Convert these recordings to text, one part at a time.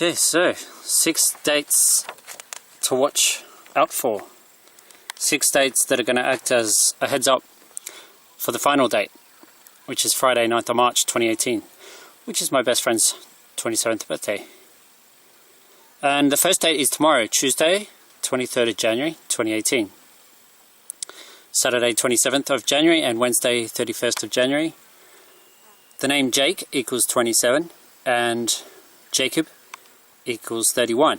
Okay, so 6 dates to watch out for. 6 dates that are going to act as a heads up for the final date, which is Friday, 9th of March 2018, which is my best friend's 27th birthday. And the first date is tomorrow, Tuesday, 23rd of January 2018. Saturday, 27th of January and Wednesday, 31st of January. The name Jake equals 27 and Jacob equals 31.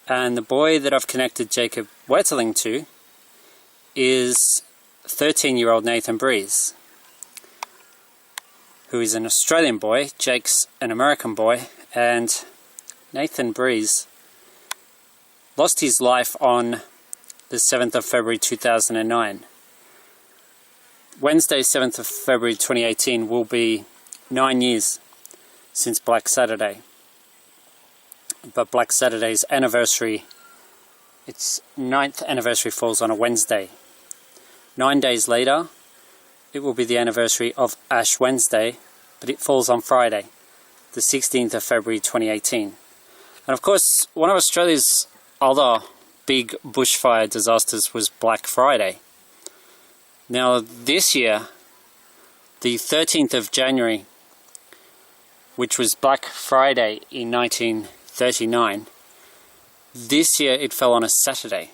And the boy that I've connected Jacob Wetterling to is 13-year-old Nathan Breeze, who is an Australian boy. Jake's an American boy, and Nathan Breeze lost his life on the 7th of February 2009. Wednesday, 7th of February 2018 will be 9 years since Black Saturday. But Black Saturday's anniversary, its 9th anniversary, falls on a Wednesday. 9 days later, it will be the anniversary of Ash Wednesday, but it falls on Friday, the 16th of February 2018. And of course, one of Australia's other big bushfire disasters was Black Friday. Now this year, the 13th of January, which was Black Friday in 1939, this year it fell on a Saturday.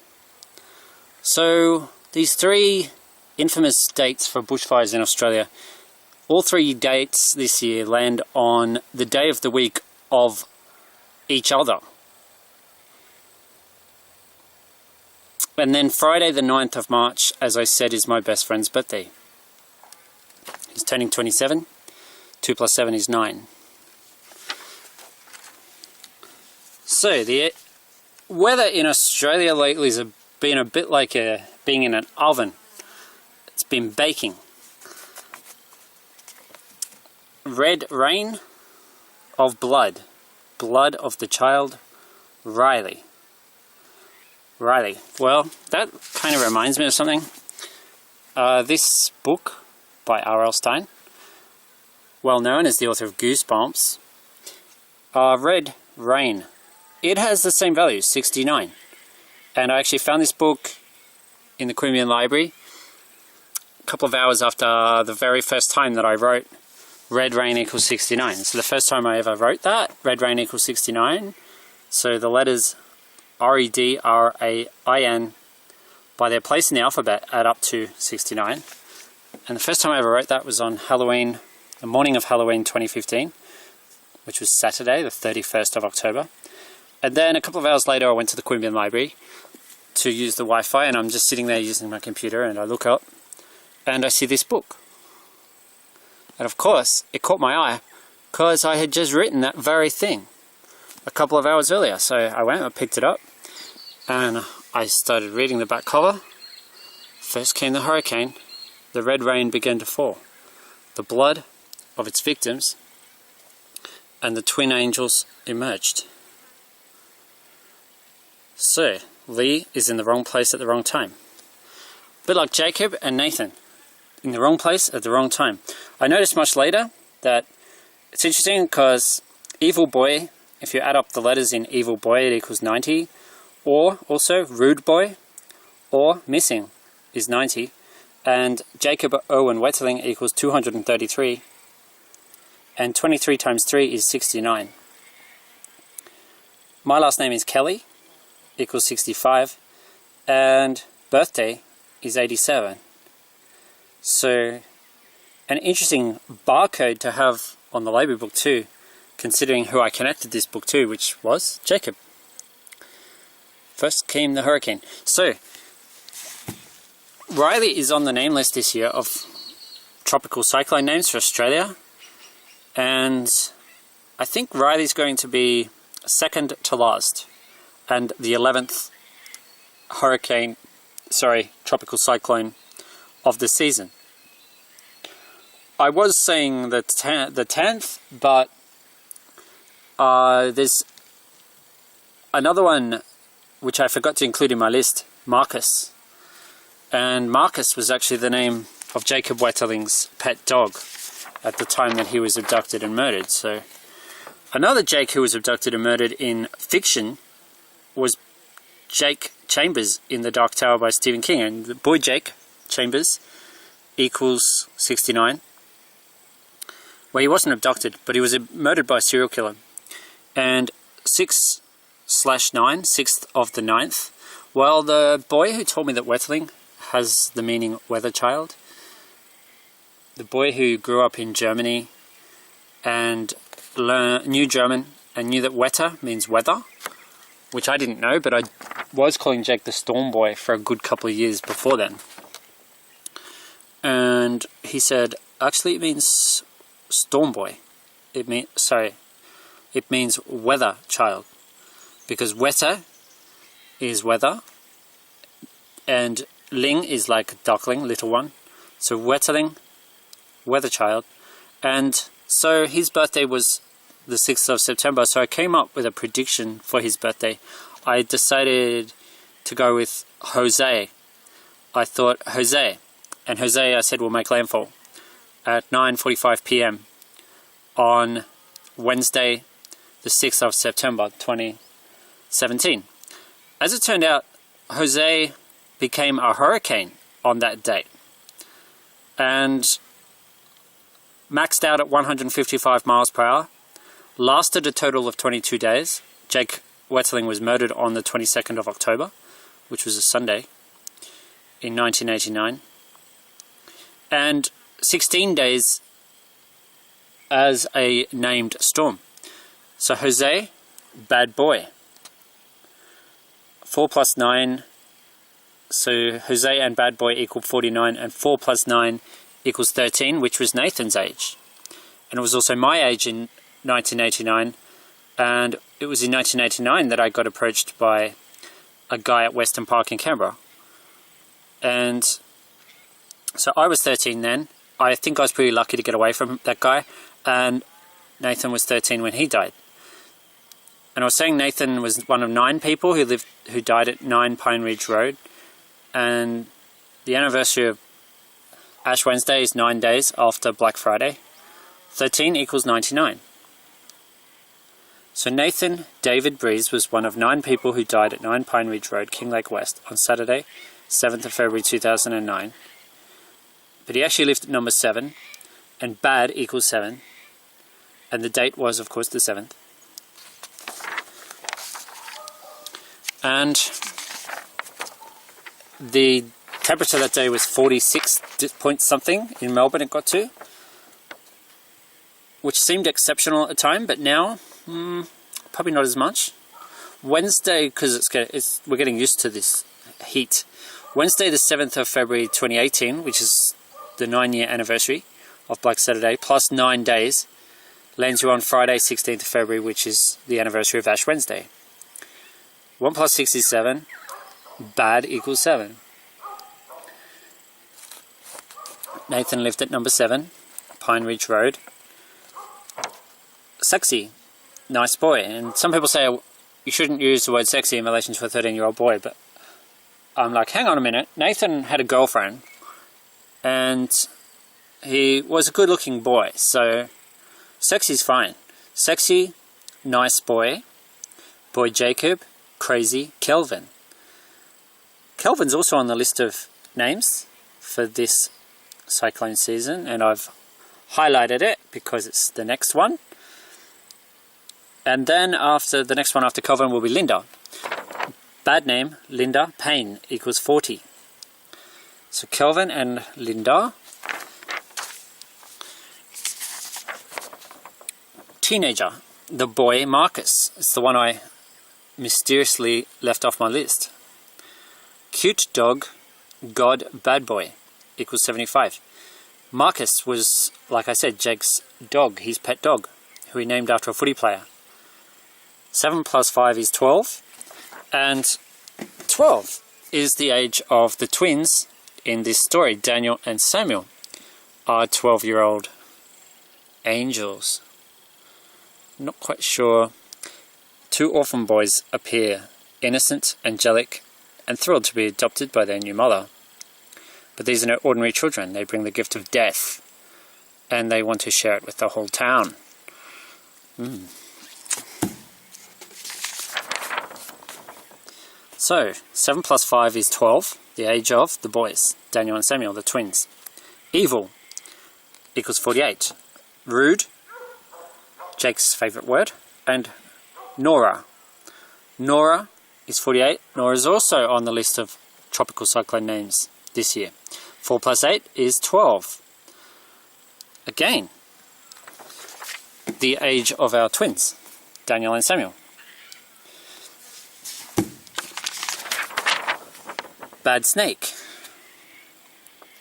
So these 3 infamous dates for bushfires in Australia, all 3 dates this year land on the day of the week of each other. And then Friday the 9th of March, as I said, is my best friend's birthday. He's turning 27. 2 plus 7 is 9. So the weather in Australia lately has been a bit like being in an oven. It's been baking. Red rain of blood. Blood of the child Riley. Riley. Well, that kind of reminds me of something. This book by R.L. Stein, well known as the author of Goosebumps, Red Rain. It has the same value, 69. And I actually found this book in the Queanbeyan Library a couple of hours after the very first time that I wrote Red Rain equals 69. So the first time I ever wrote that, Red Rain equals 69. So the letters R-E-D-R-A-I-N, by their place in the alphabet, add up to 69. And the first time I ever wrote that was on Halloween, the morning of Halloween 2015, which was Saturday, the 31st of October. And then a couple of hours later I went to the Queanbeyan Library to use the Wi-Fi, and I'm just sitting there using my computer, and I look up and I see this book. And of course, it caught my eye because I had just written that very thing a couple of hours earlier. So I went and picked it up and I started reading the back cover. First came the hurricane. The red rain began to fall. The blood of its victims and the twin angels emerged. So, Lee is in the wrong place at the wrong time. A bit like Jacob and Nathan, in the wrong place at the wrong time. I noticed much later that it's interesting because Evil Boy, if you add up the letters in Evil Boy, it equals 90. Or also Rude Boy or Missing is 90. And Jacob Owen Wetterling equals 233. And 23 times 3 is 69. My last name is Kelly, equals 65. And birthday is 87. So an interesting barcode to have on the library book too, considering who I connected this book to, which was Jacob. First came the hurricane. So Riley is on the name list this year of tropical cyclone names for Australia, and I think Riley's going to be second to last and the 11th tropical cyclone of the season. I was saying the 10th, but there's another one which I forgot to include in my list, Marcus. And Marcus was actually the name of Jacob Wetterling's pet dog at the time that he was abducted and murdered. So Another Jake who was abducted and murdered in fiction was Jake Chambers in The Dark Tower by Stephen King. And the boy Jake Chambers equals 69. Well, he wasn't abducted, but he was murdered by a serial killer. And 6/9, 6th of the 9th. Well, the boy who told me that Wetterling has the meaning weather child, the boy who grew up in Germany and knew German and knew that wetter means weather, which I didn't know, but I was calling Jake the Storm Boy for a good couple of years before then. And he said, actually it means Storm Boy. It means weather child, because wetter is weather, and ling is like duckling, little one. So Wetterling, weather child. And so his birthday was the 6th of September, so I came up with a prediction for his birthday. I decided to go with Jose. I thought Jose, and Jose I said will make landfall at 9:45 p.m. on Wednesday the 6th of September 2017. As it turned out, Jose became a hurricane on that date and maxed out at 155 miles per hour, lasted a total of 22 days. Jake Wetterling was murdered on the 22nd of October, which was a Sunday, in 1989, and 16 days as a named storm. So Jose, bad boy. 4 plus 9, so Jose and bad boy equal 49, and 4 plus 9 equals 13, which was Nathan's age. And it was also my age in 1989, and it was in 1989 that I got approached by a guy at Western Park in Canberra. And so I was 13 then. I think I was pretty lucky to get away from that guy, and Nathan was 13 when he died. And I was saying Nathan was one of 9 people who died at 9 Pine Ridge Road, and the anniversary of Ash Wednesday is 9 days after Black Friday. 13 equals 99. So Nathan David Breeze was one of 9 people who died at 9 Pine Ridge Road, Kinglake West, on Saturday, 7th of February 2009. But he actually lived at number 7, and bad equals 7, and the date was, of course, the 7th. And the temperature that day was 46 point something in Melbourne it got to, which seemed exceptional at the time, but now probably not as much. Wednesday, because we're getting used to this heat. Wednesday the 7th of February 2018, which is the 9-year anniversary of Black Saturday, plus 9 days, lands you on Friday 16th of February, which is the anniversary of Ash Wednesday. 1 plus 6 is 7. Bad equals 7. Nathan lived at number 7, Pine Ridge Road. Sexy. Nice boy. And some people say you shouldn't use the word sexy in relation to a 13-year-old boy, but I'm like, hang on a minute. Nathan had a girlfriend, and he was a good-looking boy, so sexy's fine. Sexy, nice boy, boy Jacob, crazy Kelvin. Kelvin's also on the list of names for this cyclone season, and I've highlighted it because it's the next one. And then after the next one after Kelvin will be Linda. Bad name, Linda, Payne equals 40. So Kelvin and Linda. Teenager, the boy Marcus. It's the one I mysteriously left off my list. Cute dog, God, bad boy equals 75. Marcus was, like I said, Jake's dog, his pet dog, who he named after a footy player. 7 plus 5 is 12, and 12 is the age of the twins in this story. Daniel and Samuel are 12-year-old angels. Not quite sure. 2 orphan boys appear, innocent, angelic, and thrilled to be adopted by their new mother. But these are no ordinary children. They bring the gift of death, and they want to share it with the whole town. So 7 plus 5 is 12, the age of the boys, Daniel and Samuel, the twins. Evil equals 48. Rude, Jake's favourite word, and Nora. Nora is 48. Nora is also on the list of tropical cyclone names this year. 4 plus 8 is 12. Again, the age of our twins, Daniel and Samuel. Bad snake.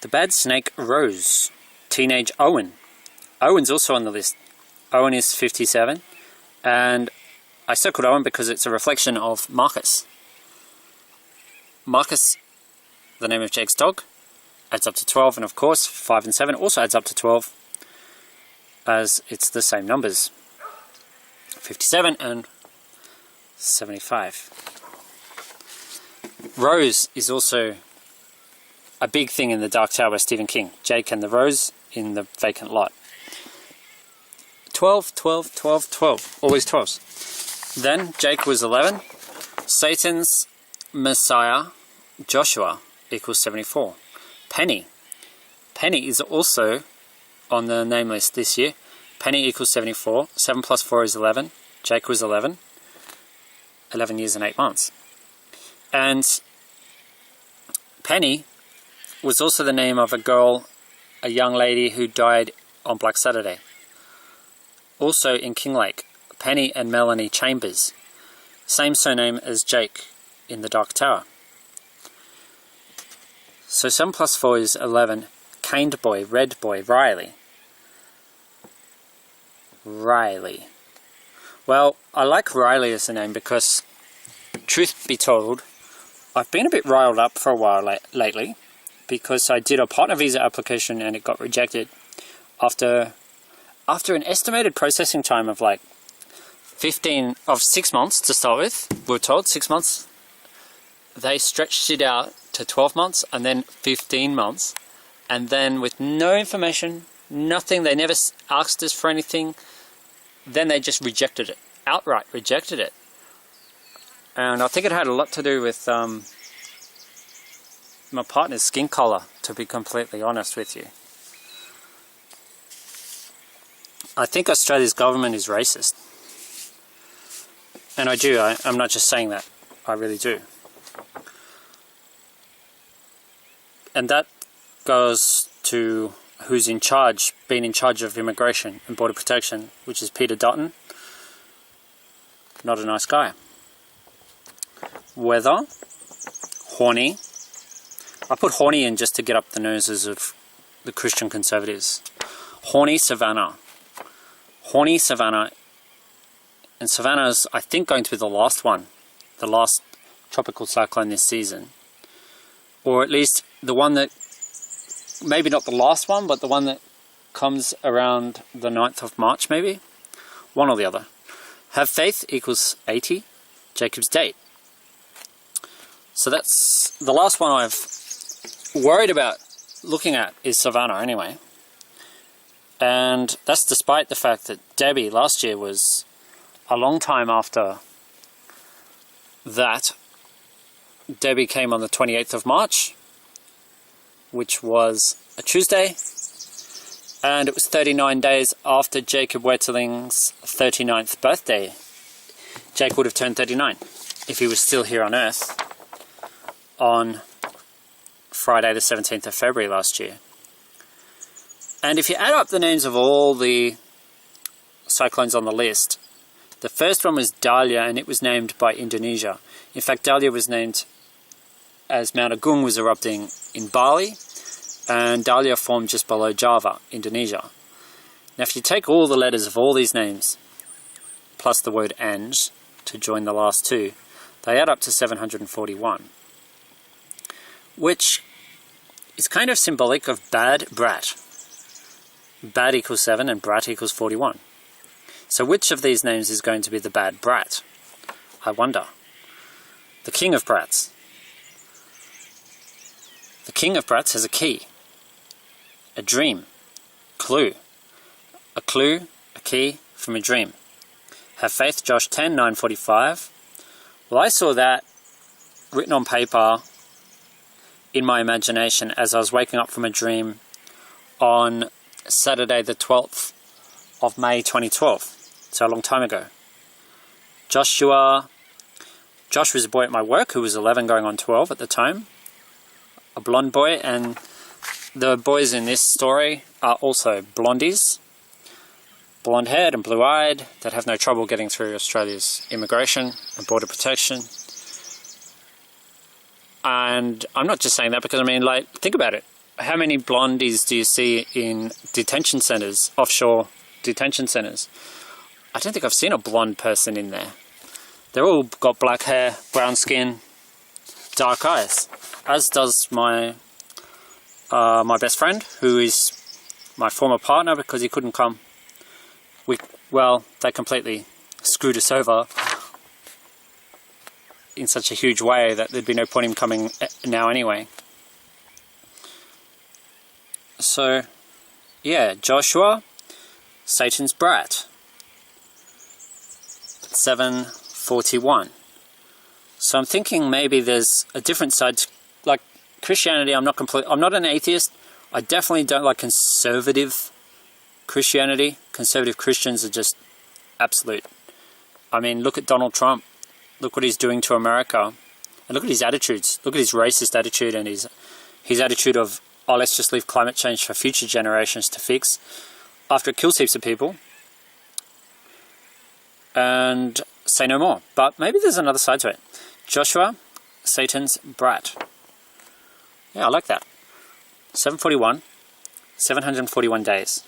The bad snake Rose. Teenage Owen. Owen's also on the list. Owen is 57, and I circled Owen because it's a reflection of Marcus. Marcus, the name of Jake's dog, adds up to 12, and of course 5 and 7 also adds up to 12, as it's the same numbers. 57 and 75. Rose is also a big thing in the Dark Tower by Stephen King. Jake and the Rose in the vacant lot. 12, 12, 12, 12. Always 12s. Then Jake was 11. Satan's Messiah, Joshua, equals 74. Penny. Penny is also on the name list this year. Penny equals 74. 7 plus 4 is 11. Jake was 11. 11 years and 8 months. And Penny was also the name of a girl, a young lady who died on Black Saturday. Also in Kinglake, Penny and Melanie Chambers. Same surname as Jake in the Dark Tower. So 7 plus 4 is 11. Caned boy, red boy, Riley. Riley. Well, I like Riley as a name because, truth be told, I've been a bit riled up for a while lately because I did a partner visa application and it got rejected after an estimated processing time of like 6 months to start with. We were told 6 months. They stretched it out to 12 months and then 15 months. And then with no information, nothing, they never asked us for anything. Then they just rejected it, outright rejected it. And I think it had a lot to do with my partner's skin colour, to be completely honest with you. I think Australia's government is racist. And I do, I'm not just saying that, I really do. And that goes to who's in charge, been in charge of immigration and border protection, which is Peter Dutton. Not a nice guy. Weather, horny. I put horny in just to get up the noses of the Christian conservatives. Horny Savannah. Horny Savannah. And Savannah's, I think, going to be the last one. The last tropical cyclone this season. Or at least the one that, maybe not the last one, but the one that comes around the 9th of March, maybe? One or the other. Have faith equals 80. Jacob's date. So that's the last one I've worried about looking at is Savannah anyway. And that's despite the fact that Debbie last year was a long time after that. Debbie came on the 28th of March, which was a Tuesday. And it was 39 days after Jacob Wetterling's 39th birthday. Jake would have turned 39 if he was still here on Earth on Friday the 17th of February last year. And if you add up the names of all the cyclones on the list, the first one was Dahlia, and it was named by Indonesia. In fact, Dahlia was named as Mount Agung was erupting in Bali, and Dahlia formed just below Java, Indonesia. Now if you take all the letters of all these names, plus the word Anj, to join the last two, they add up to 741. Which is kind of symbolic of bad brat. Bad equals 7 and brat equals 41. So which of these names is going to be the bad brat? I wonder. The king of brats. The king of brats has a key. A dream. Clue. A clue, a key from a dream. Have faith, Josh 10, 9:45. Well, I saw that written on paper in my imagination as I was waking up from a dream on Saturday the 12th of May 2012, so a long time ago. Josh was a boy at my work who was 11 going on 12 at the time, a blonde boy, and the boys in this story are also blondies, blonde-haired and blue-eyed, that have no trouble getting through Australia's immigration and border protection. And I'm not just saying that because, I mean, like, think about it. How many blondies do you see in detention centres, offshore detention centres? I don't think I've seen a blonde person in there. They're all got black hair, brown skin, dark eyes. As does my best friend, who is my former partner because he couldn't come. They completely screwed us over in such a huge way that there'd be no point in him coming now anyway. So, yeah, Joshua, Satan's brat, 741. So I'm thinking maybe there's a different side to, like, Christianity. I'm not an atheist. I definitely don't like conservative Christianity. Conservative Christians are just absolute. I mean, look at Donald Trump. Look what he's doing to America. And look at his attitudes. Look at his racist attitude and his attitude of, oh, let's just leave climate change for future generations to fix, after it kills heaps of people. And say no more. But maybe there's another side to it. Joshua, Satan's brat. Yeah, I like that. 741, 741 days.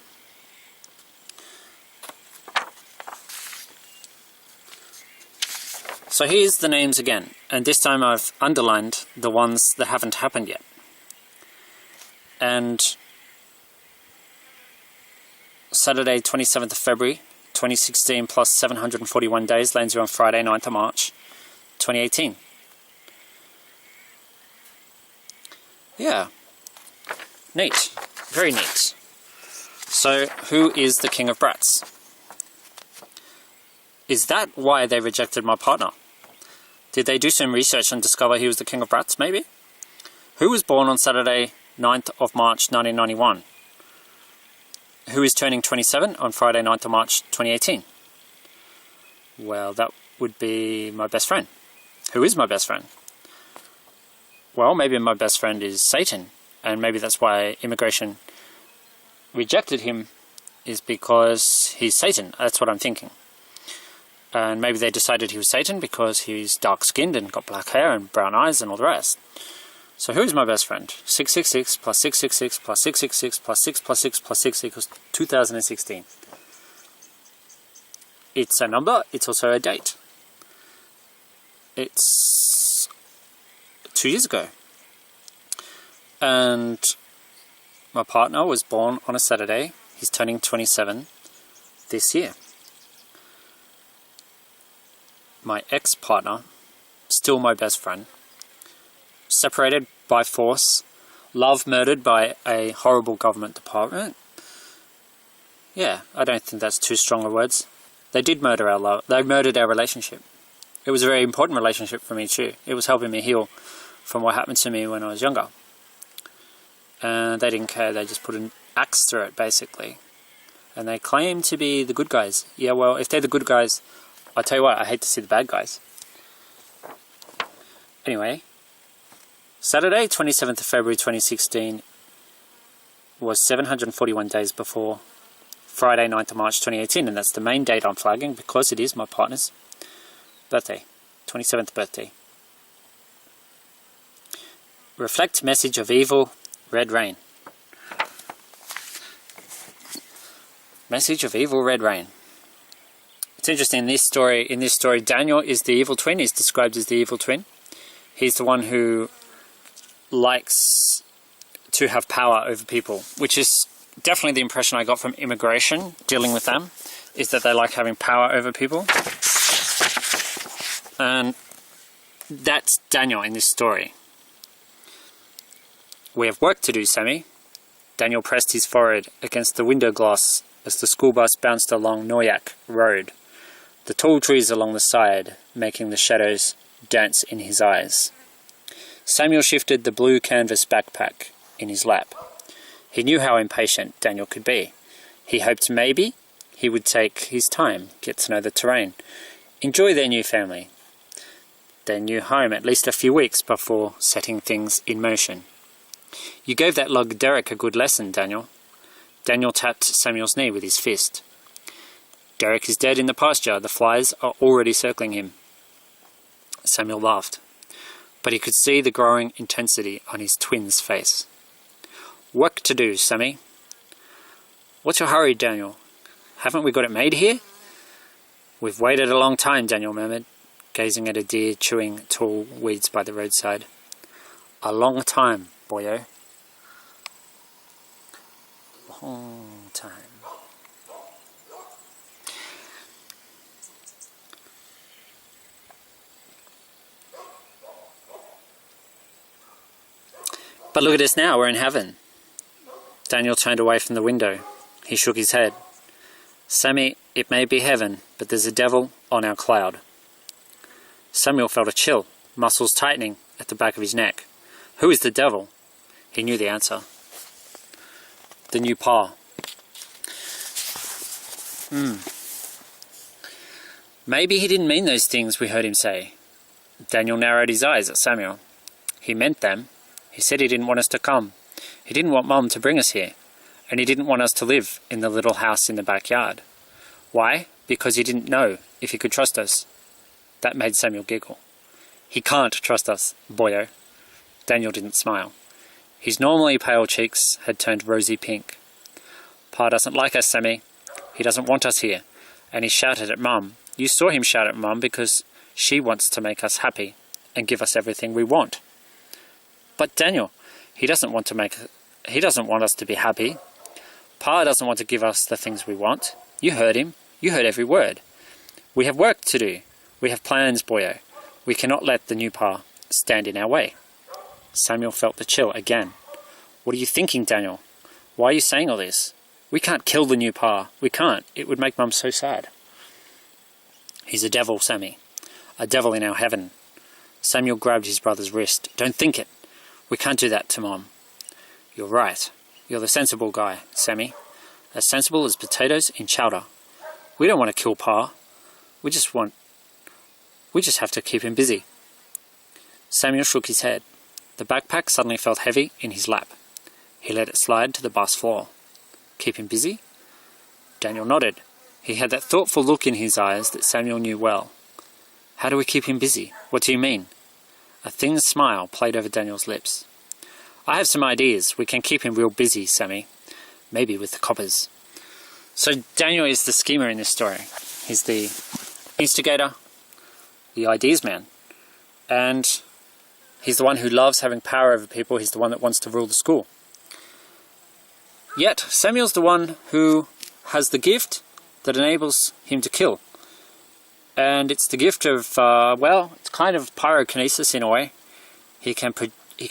So here's the names again, and this time I've underlined the ones that haven't happened yet. And Saturday, 27th of February, 2016 plus 741 days lands you on Friday, 9th of March, 2018. Yeah, neat, very neat. So who is the king of brats? Is that why they rejected my partner? Did they do some research and discover he was the king of brats, maybe? Who was born on Saturday, 9th of March, 1991? Who is turning 27 on Friday, 9th of March, 2018? Well, that would be my best friend. Who is my best friend? Well, maybe my best friend is Satan, and maybe that's why immigration rejected him, is because he's Satan. That's what I'm thinking. And maybe they decided he was Satan because he's dark-skinned and got black hair and brown eyes and all the rest. So who's my best friend? 666 plus 666 plus 666 plus 6 plus 6 plus 6 equals 2016. It's a number, it's also a date. It's 2 years ago. And my partner was born on a Saturday. He's turning 27 this year. My ex-partner, still my best friend, separated by force, love murdered by a horrible government department. Yeah, I don't think that's too strong of words. They did murder our love. They murdered our relationship. It was a very important relationship for me too. It was helping me heal from what happened to me when I was younger. And they didn't care. They just put an axe through it, basically. And they claim to be the good guys. Yeah, well, if they're the good guys, I'll tell you what, I hate to see the bad guys. Anyway, Saturday, 27th of February 2016 was 741 days before Friday, 9th of March 2018, and that's the main date I'm flagging because it is my partner's birthday, 27th birthday. Reflect message of evil, red rain. Message of evil, red rain. It's interesting, in this story, Daniel is the evil twin. He's described as the evil twin. He's the one who likes to have power over people, which is definitely the impression I got from immigration, dealing with them, is that they like having power over people. And that's Daniel in this story. We have work to do, Sammy. Daniel pressed his forehead against the window glass as the school bus bounced along Noyak Road, the tall trees along the side making the shadows dance in his eyes. Samuel shifted the blue canvas backpack in his lap. He knew how impatient Daniel could be. He hoped maybe he would take his time, get to know the terrain, enjoy their new family, their new home at least a few weeks before setting things in motion. "You gave that lug Derek a good lesson, Daniel." Daniel tapped Samuel's knee with his fist. "Derek is dead in the pasture. The flies are already circling him." Samuel laughed, but he could see the growing intensity on his twin's face. "Work to do, Sammy." "What's your hurry, Daniel? Haven't we got it made here?" "We've waited a long time," Daniel murmured, gazing at a deer chewing tall weeds by the roadside. "A long time, boyo. Long time." "But look at us now, we're in heaven." Daniel turned away from the window. He shook his head. "Sammy, it may be heaven, but there's a devil on our cloud." Samuel felt a chill, muscles tightening at the back of his neck. Who is the devil? He knew the answer. The new pa. Maybe he didn't mean those things we heard him say. Daniel narrowed his eyes at Samuel. He meant them. He said he didn't want us to come. He didn't want Mum to bring us here. And he didn't want us to live in the little house in the backyard. Why? Because he didn't know if he could trust us. That made Samuel giggle. "He can't trust us, boyo." Daniel didn't smile. His normally pale cheeks had turned rosy pink. "Pa doesn't like us, Sammy. He doesn't want us here." And he shouted at Mum. You saw him shout at Mum because she wants to make us happy and give us everything we want. "But Daniel, he doesn't want us to be happy. Pa doesn't want to give us the things we want. You heard him. You heard every word. We have work to do. We have plans, boyo. We cannot let the new pa stand in our way." Samuel felt the chill again. "What are you thinking, Daniel? Why are you saying all this? We can't kill the new pa. We can't. It would make Mum so sad." "He's a devil, Sammy. A devil in our heaven." Samuel grabbed his brother's wrist. "Don't think it. We can't do that to Mum." "You're right. You're the sensible guy, Sammy. As sensible as potatoes in chowder. We don't want to kill Pa. We just have to keep him busy." Samuel shook his head. The backpack suddenly felt heavy in his lap. He let it slide to the bus floor. "Keep him busy?" Daniel nodded. He had that thoughtful look in his eyes that Samuel knew well. "How do we keep him busy? What do you mean?" A thin smile played over Daniel's lips. "I have some ideas. We can keep him real busy, Sammy. Maybe with the coppers." So Daniel is the schemer in this story. He's the instigator, the ideas man. And he's the one who loves having power over people. He's the one that wants to rule the school. Yet Samuel's the one who has the gift that enables him to kill. And it's the gift of, it's kind of pyrokinesis in a way. He can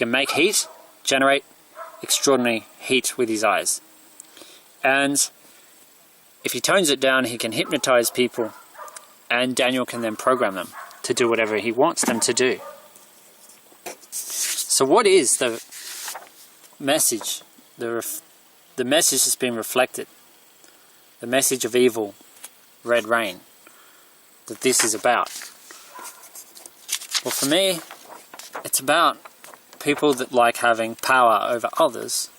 make heat, generate extraordinary heat with his eyes. And if he tones it down, he can hypnotize people, and Daniel can then program them to do whatever he wants them to do. So what is the message? The message has been reflected. The message of evil, red rain, that this is about. Well, for me, it's about people that like having power over others.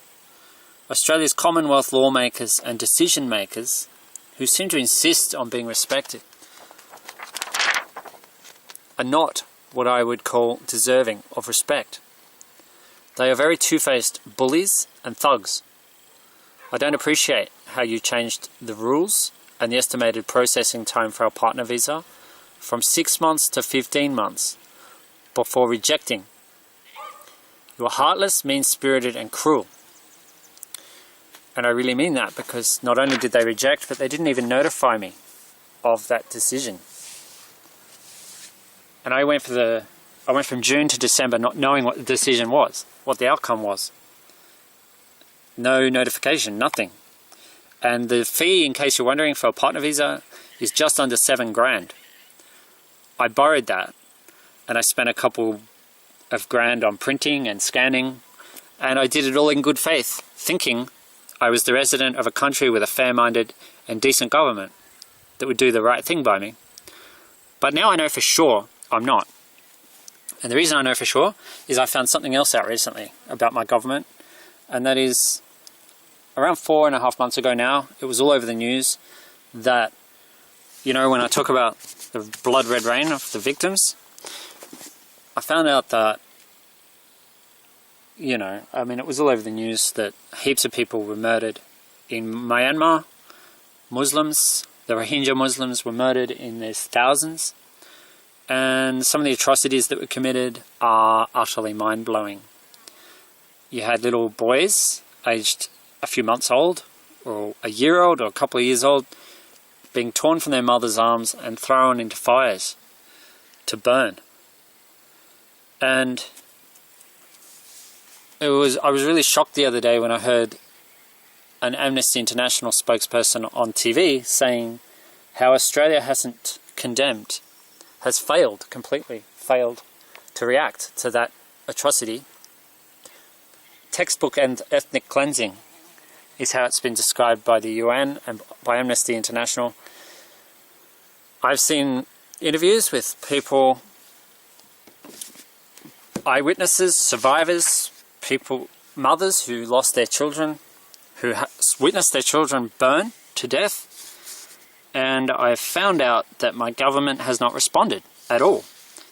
Australia's Commonwealth lawmakers and decision makers who seem to insist on being respected are not what I would call deserving of respect. They are very two-faced bullies and thugs. I don't appreciate how you changed the rules and the estimated processing time for our partner visa from 6 months to 15 months before rejecting. You are heartless, mean-spirited and cruel. And I really mean that, because not only did they reject, but they didn't even notify me of that decision. And I went from June to December not knowing what the decision was, what the outcome was. No notification, nothing. And the fee, in case you're wondering, for a partner visa is just under $7,000. I borrowed that, and I spent a couple of grand on printing and scanning, and I did it all in good faith, thinking I was the resident of a country with a fair-minded and decent government that would do the right thing by me. But now I know for sure I'm not. And the reason I know for sure is I found something else out recently about my government, and that is around 4.5 months ago now, it was all over the news that, you know, when I talk about the blood red rain of the victims, I found out that, you know, I mean, it was all over the news that heaps of people were murdered in Myanmar. Muslims, the Rohingya Muslims, were murdered in their thousands. And some of the atrocities that were committed are utterly mind-blowing. You had little boys aged a few months old, or a year old, or a couple of years old, being torn from their mother's arms and thrown into fires to burn. And I was really shocked the other day when I heard an Amnesty International spokesperson on TV saying how Australia hasn't condemned, has completely failed to react to that atrocity. Textbook and ethnic cleansing is how it's been described by the UN and by Amnesty International. I've seen interviews with people, eyewitnesses, survivors, people, mothers who lost their children, who witnessed their children burn to death. And I've found out that my government has not responded at all.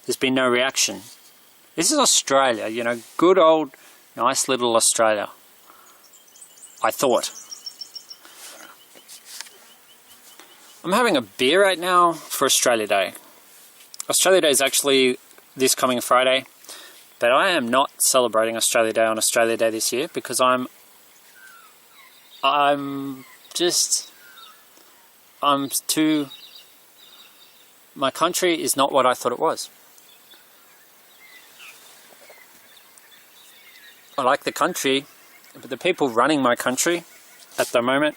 There's been no reaction. This is Australia, you know, good old, nice little Australia, I thought. I'm having a beer right now for Australia Day. Australia Day is actually this coming Friday, but I am not celebrating Australia Day on Australia Day this year because I'm too... My country is not what I thought it was. I like the country, but the people running my country at the moment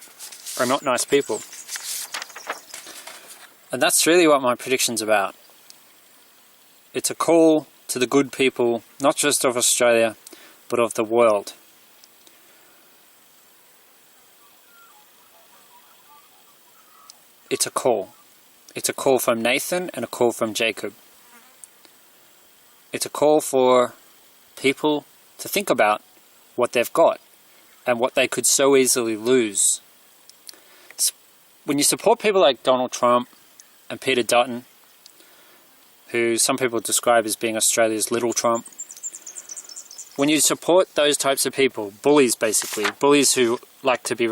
are not nice people. And that's really what my prediction's about. It's a call to the good people, not just of Australia, but of the world. It's a call. It's a call from Nathan and a call from Jacob. It's a call for people to think about what they've got and what they could so easily lose. When you support people like Donald Trump and Peter Dutton, who some people describe as being Australia's little Trump, when you support those types of people, bullies basically, bullies who like to be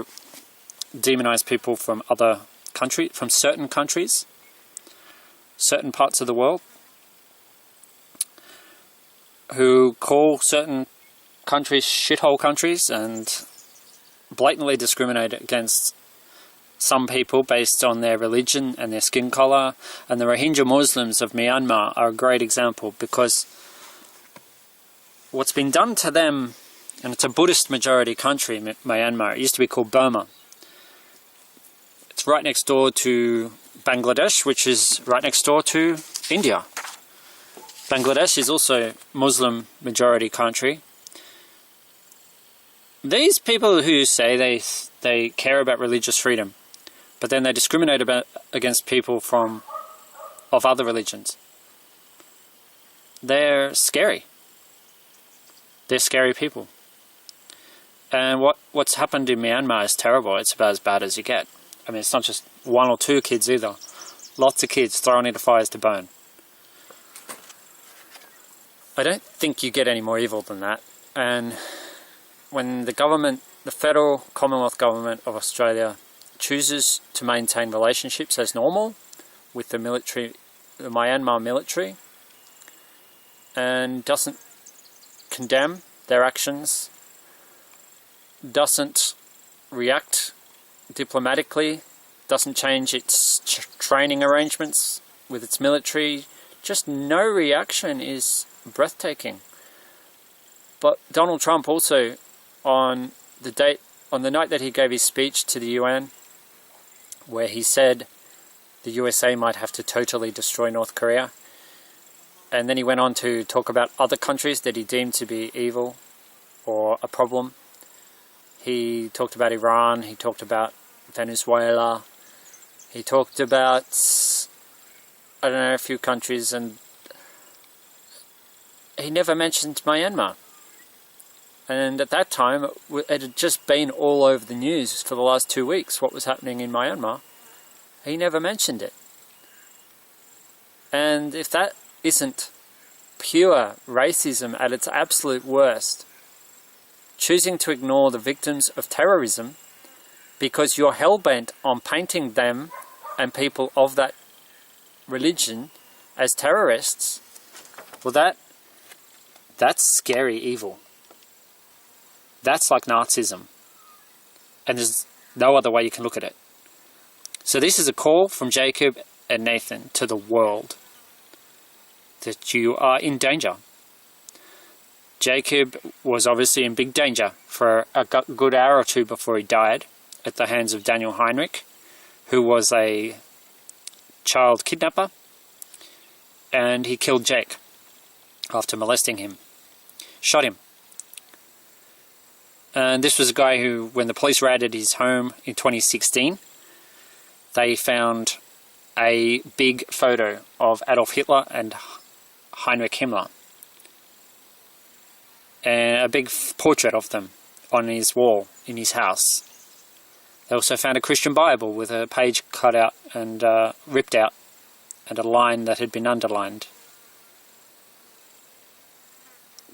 demonize people from from certain countries, certain parts of the world, who call certain countries shithole countries and blatantly discriminate against some people based on their religion and their skin colour. And the Rohingya Muslims of Myanmar are a great example, because what's been done to them, and it's a Buddhist majority country, Myanmar, it used to be called Burma. It's right next door to Bangladesh, which is right next door to India. Bangladesh is also Muslim majority country. These people who say they care about religious freedom, but then they discriminate against people of other religions, they're scary. They're scary people. And what's happened in Myanmar is terrible. It's about as bad as you get. I mean, it's not just one or two kids either. Lots of kids thrown into fires to burn. I don't think you get any more evil than that. And when the government, the federal Commonwealth government of Australia, chooses to maintain relationships as normal with the military, the Myanmar military, and doesn't condemn their actions, doesn't react diplomatically, doesn't change its training arrangements with its military, just no reaction is breathtaking. But Donald Trump also, on the night that he gave his speech to the UN, where he said the USA might have to totally destroy North Korea, And then he went on to talk about other countries that he deemed to be evil or a problem. He talked about Iran, he talked about Venezuela, he talked about, I don't know, a few countries, and he never mentioned Myanmar. And at that time, it had just been all over the news for the last 2 weeks, what was happening in Myanmar. He never mentioned it. And if that isn't pure racism at its absolute worst, choosing to ignore the victims of terrorism because you're hell-bent on painting them and people of that religion as terrorists, well, that's scary evil. That's like Nazism. And there's no other way you can look at it. So this is a call from Jacob and Nathan to the world that you are in danger. Jacob was obviously in big danger for a good hour or two before he died at the hands of Daniel Heinrich, who was a child kidnapper, and he killed Jake after molesting him, shot him. And this was a guy who, when the police raided his home in 2016, they found a big photo of Adolf Hitler and Heinrich Himmler, and a big portrait of them on his wall in his house. They also found a Christian Bible with a page cut out and ripped out, and a line that had been underlined.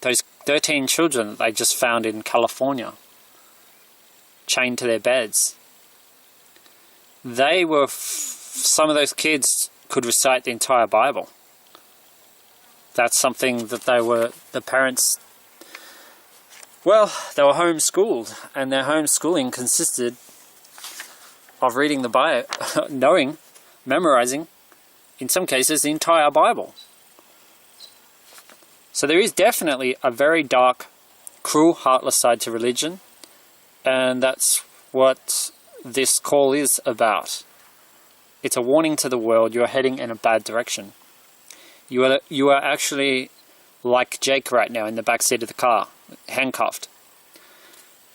Those 13 children that they just found in California, chained to their beds, they were, some of those kids could recite the entire Bible. That's something that the parents, well, they were homeschooled, and their homeschooling consisted of reading the Bible, knowing, memorizing, in some cases, the entire Bible. So there is definitely a very dark, cruel, heartless side to religion, and that's what this call is about. It's a warning to the world, you're heading in a bad direction. You are actually like Jake right now in the back seat of the car, handcuffed.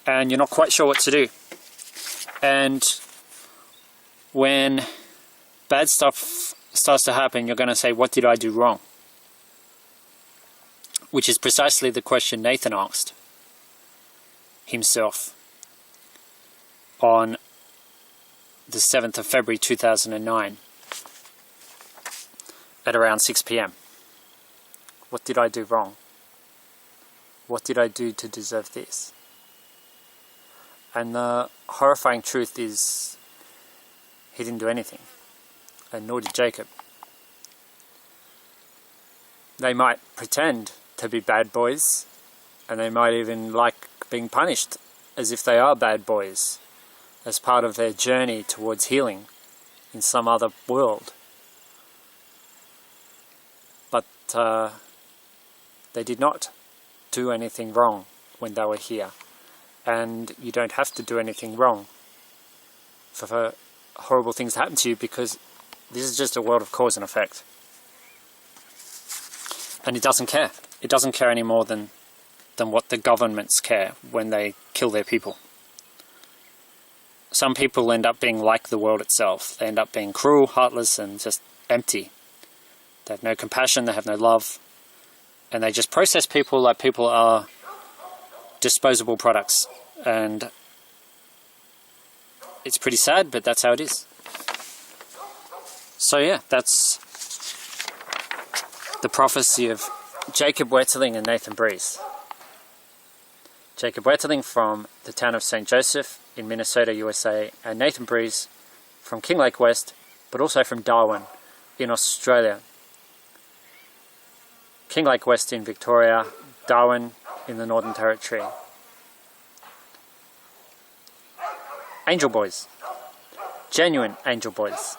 And you're not quite sure what to do. And when bad stuff starts to happen, you're going to say, what did I do wrong? Which is precisely the question Nathan asked himself on the 7th of February 2009 at around 6 p.m. What did I do wrong? What did I do to deserve this? And the horrifying truth is, he didn't do anything, and nor did Jacob. They might pretend to be bad boys, and they might even like being punished as if they are bad boys, as part of their journey towards healing in some other world. But they did not do anything wrong when they were here. And you don't have to do anything wrong for horrible things to happen to you, because this is just a world of cause and effect. And it doesn't care. It doesn't care any more than what the governments care when they kill their people. Some people end up being like the world itself. They end up being cruel, heartless, and just empty. They have no compassion, they have no love, and they just process people like people are disposable products. And it's pretty sad, but that's how it is. So yeah, that's the prophecy of Jacob Wetterling and Nathan Breeze. Jacob Wetterling from the town of St. Joseph in Minnesota, USA, and Nathan Breeze from King Lake West, but also from Darwin in Australia. King Lake West in Victoria, Darwin in the Northern Territory. Angel Boys. Genuine Angel Boys.